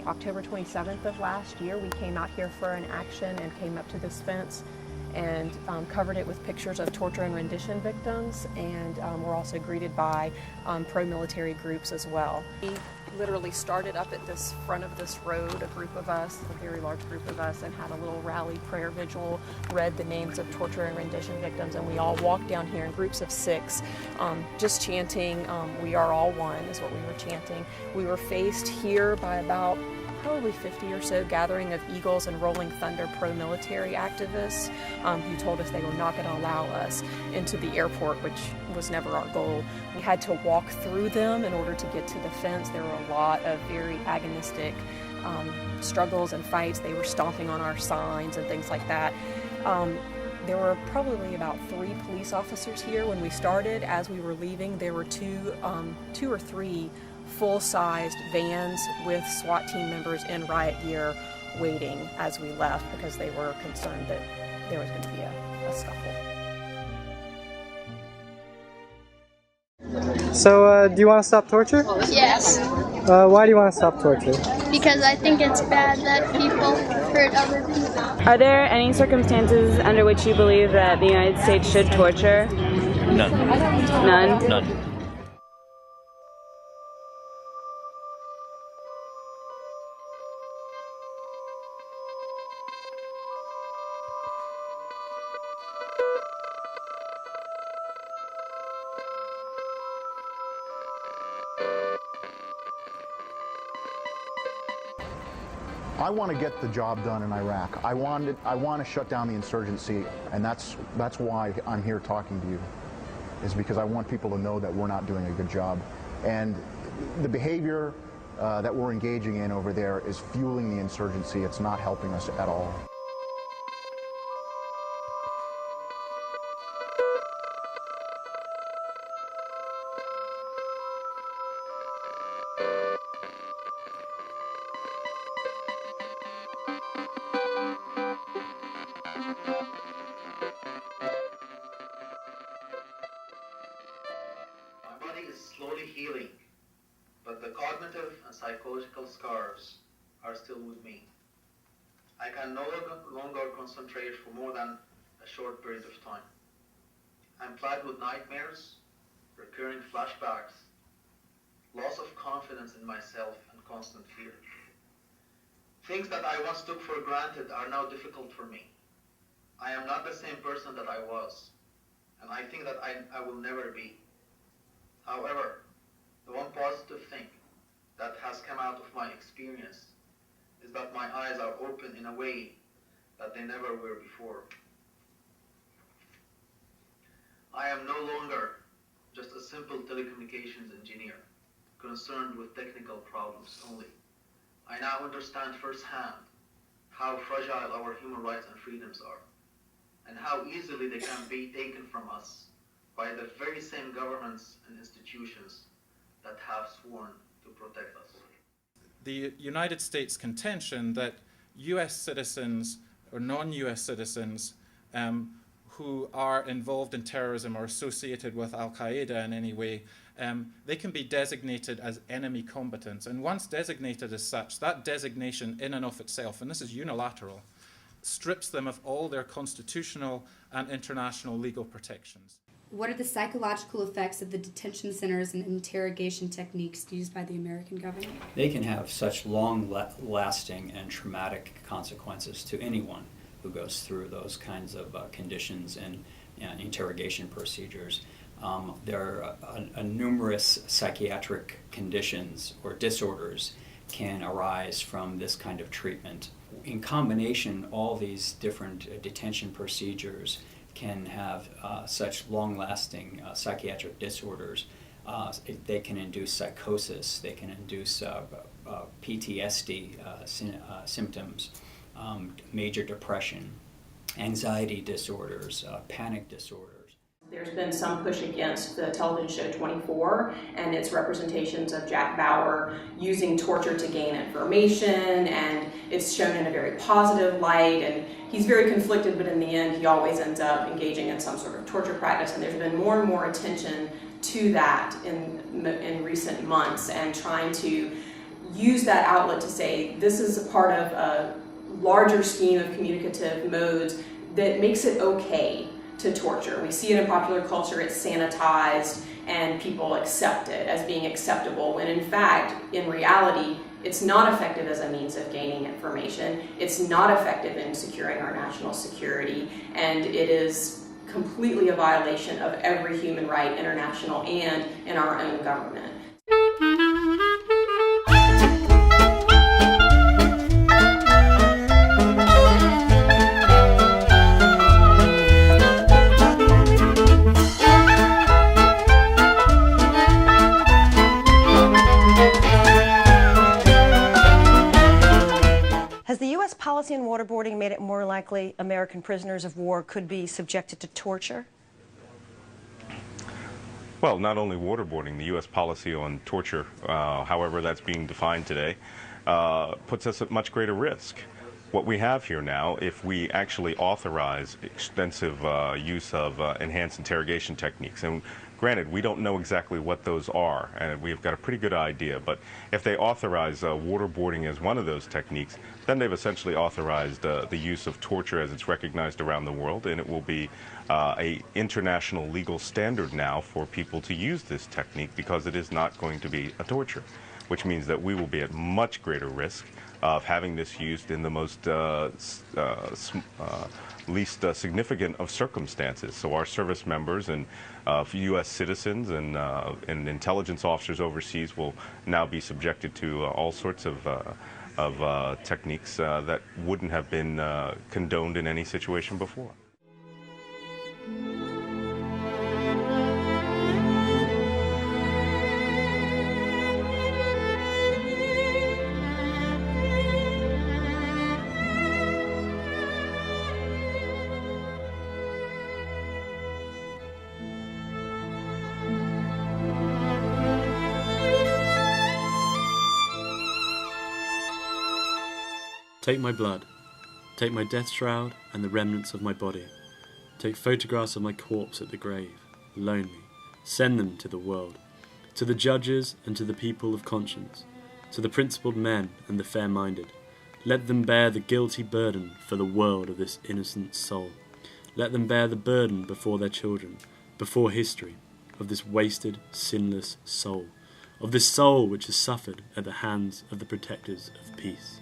October 27th of last year, we came out here for an action and came up to this fence and covered it with pictures of torture and rendition victims, and we're also greeted by pro-military groups as well. We literally started up at this front of this road, a group of us, a very large group of us, and had a little rally prayer vigil, read the names of torture and rendition victims, and we all walked down here in groups of 6, just chanting, "We are all one," is what we were chanting. We were faced here by about probably 50 or so gathering of Eagles and Rolling Thunder pro-military activists who told us they were not going to allow us into the airport, which was never our goal. We had to walk through them in order to get to the fence. There were a lot of very agonistic struggles and fights. They were stomping on our signs and things like that. There were probably about 3 police officers here when we started. As we were leaving, there were two or three full-sized vans with SWAT team members in riot gear waiting as we left because they were concerned that there was going to be a scuffle. So, do you want to stop torture? Yes. Why do you want to stop torture? Because I think it's bad that people hurt other people. Are there any circumstances under which you believe that the United States should torture? None. None? None. I want to get the job done in Iraq. I want to shut down the insurgency, and that's why I'm here talking to you, is because I want people to know that we're not doing a good job. And the behavior that we're engaging in over there is fueling the insurgency. It's not helping us at all. My body is slowly healing, but the cognitive and psychological scars are still with me. I can no longer concentrate for more than a short period of time. I'm plagued with nightmares, recurring flashbacks, loss of confidence in myself, and constant fear. Things that I once took for granted are now difficult for me. I am not the same person that I was, and I think that I will never be. However, the one positive thing that has come out of my experience is that my eyes are open in a way that they never were before. I am no longer just a simple telecommunications engineer concerned with technical problems only. I now understand firsthand how fragile our human rights and freedoms are, and how easily they can be taken from us by the very same governments and institutions that have sworn to protect us. The United States contention that US citizens or non-US citizens who are involved in terrorism or associated with Al-Qaeda in any way, they can be designated as enemy combatants. And once designated as such, that designation in and of itself, and this is unilateral, strips them of all their constitutional and international legal protections. What are the psychological effects of the detention centers and interrogation techniques used by the American government? They can have such long-lasting and traumatic consequences to anyone who goes through those kinds of conditions and interrogation procedures. There are numerous psychiatric conditions or disorders can arise from this kind of treatment. In combination, all these different detention procedures can have such long-lasting psychiatric disorders. They can induce psychosis, they can induce PTSD symptoms, major depression, anxiety disorders, panic disorders. There's been some push against the television show 24 and its representations of Jack Bauer using torture to gain information, and it's shown in a very positive light, and he's very conflicted, but in the end he always ends up engaging in some sort of torture practice, and there's been more and more attention to that in recent months, and trying to use that outlet to say this is a part of a larger scheme of communicative modes that makes it okay to torture. We see it in popular culture, it's sanitized, and people accept it as being acceptable, when in fact, in reality, it's not effective as a means of gaining information, it's not effective in securing our national security, and it is completely a violation of every human right, international and in our own government. Has the U.S. policy on waterboarding made it more likely American prisoners of war could be subjected to torture? Well, not only waterboarding, the U.S. policy on torture, however that's being defined today, puts us at much greater risk. What we have here now, if we actually authorize extensive use of enhanced interrogation techniques, and granted, we don't know exactly what those are, and we've got a pretty good idea, but if they authorize waterboarding as one of those techniques, then they've essentially authorized the use of torture as it's recognized around the world, and it will be an international legal standard now for people to use this technique, because it is not going to be a torture, which means that we will be at much greater risk of having this used in the most least significant of circumstances. So our service members and U.S. citizens and intelligence officers overseas will now be subjected to all sorts of techniques that wouldn't have been condoned in any situation before. Take my blood, take my death shroud and the remnants of my body. Take photographs of my corpse at the grave, loan me, send them to the world, to the judges and to the people of conscience, to the principled men and the fair-minded. Let them bear the guilty burden for the world of this innocent soul. Let them bear the burden before their children, before history, of this wasted, sinless soul, of this soul which has suffered at the hands of the protectors of peace.